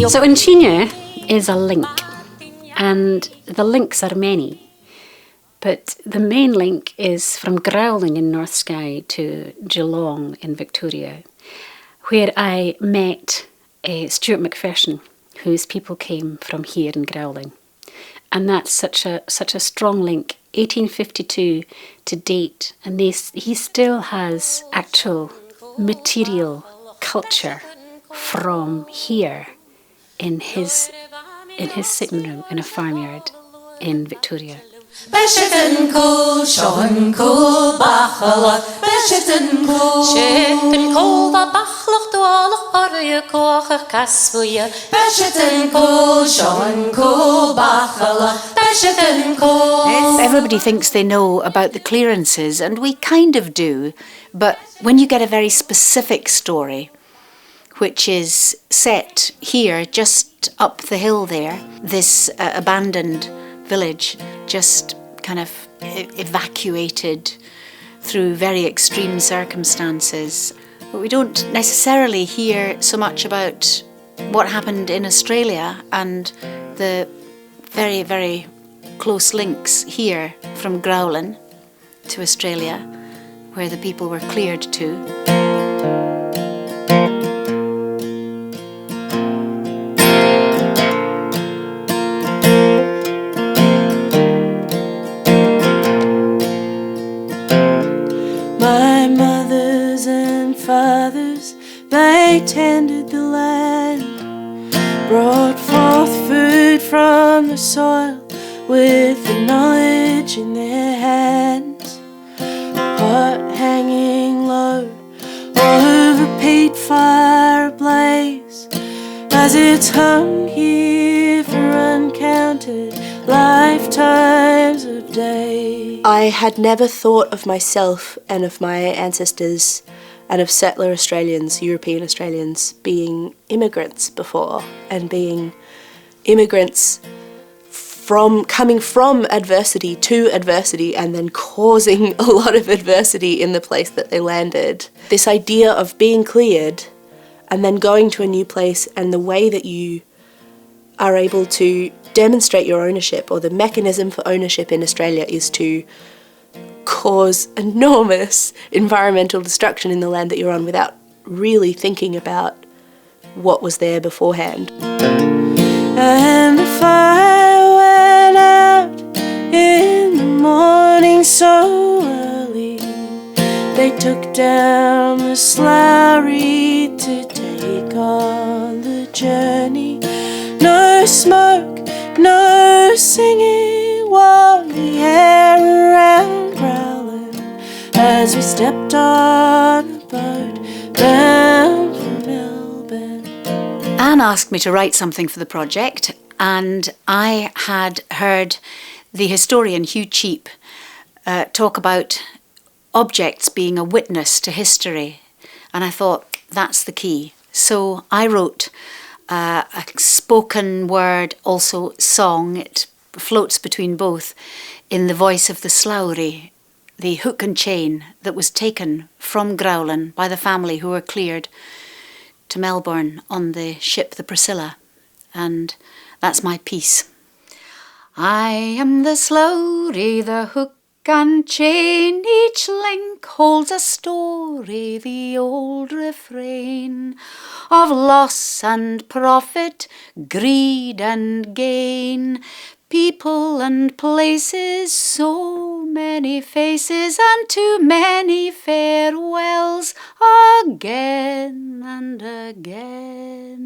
So in Tinne is a link, and the links are many, but the main link is from Greaulainn in North Skye to Geelong in Victoria, where I met Stuart McPherson, whose people came from here in Greaulainn. And that's such a strong link, 1852 to date, and he still has actual material culture from here in his sitting room in a farmyard in Victoria. Beshitten cool, Sean cool, Bachala, Beshitten cool. Shitten cool, the Bachlach, Dwallach, Orya, Kocha, Caspuya. Beshitten cool, Sean cool, Bachala, Beshitten cool. Everybody thinks they know about the clearances, and we kind of do, but when you get a very specific story, which is set here, just up the hill there, this abandoned village, just kind of evacuated through very extreme circumstances. But we don't necessarily hear so much about what happened in Australia and the very, very close links here from Greaulainn to Australia, where the people were cleared to. They tended the land, brought forth food from the soil with the knowledge in their hands. Pot hanging low over peat fire ablaze, as it's hung here for uncounted lifetimes of days. I had never thought of myself and of my ancestors and of settler Australians, European Australians, being immigrants before, and being immigrants coming from adversity to adversity and then causing a lot of adversity in the place that they landed. This idea of being cleared and then going to a new place, and the way that you are able to demonstrate your ownership, or the mechanism for ownership in Australia, is to cause enormous environmental destruction in the land that you're on without really thinking about what was there beforehand. And the fire went out in the morning so early, they took down the slabhraidh to take on the journey. No smoke, no singing, warm the air around Greaulainn as we stepped on a boat bound for Melbourne. Anne asked me to write something for the project, and I had heard the historian Hugh Cheap talk about objects being a witness to history, and I thought that's the key. So I wrote a spoken word, also song. It floats between both, in the voice of the slabhraidh, the hook and chain that was taken from Greaulainn by the family who were cleared to Melbourne on the ship the Priscilla. And that's my piece. I am the slabhraidh, the hook and chain, each link holds a story, the old refrain of loss and profit, greed and gain, people and places, so many faces, and too many farewells again and again.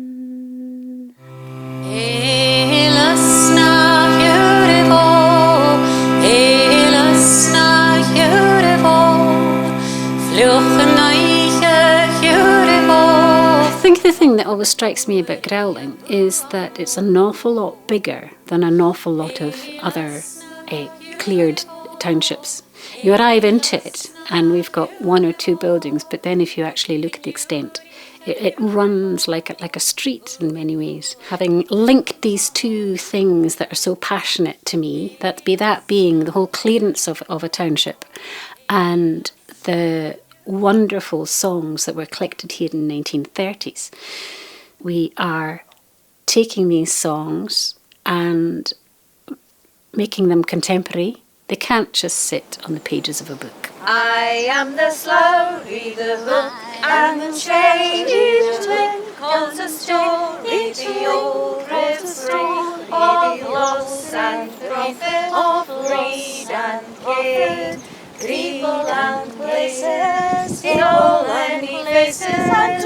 I think the thing that always strikes me about Greaulainn is that it's an awful lot bigger than an awful lot of other cleared townships. You arrive into it and we've got one or two buildings, but then if you actually look at the extent, It runs like a street in many ways. Having linked these two things that are so passionate to me, that being the whole clearance of a township and the wonderful songs that were collected here in the 1930s, we are taking these songs and making them contemporary. They can't just sit on the pages of a book. I am the slabhraidh, the hook and the chain. Each link tells a story, the old story of loss and profit, of reed and kid, people and places, in all any places, and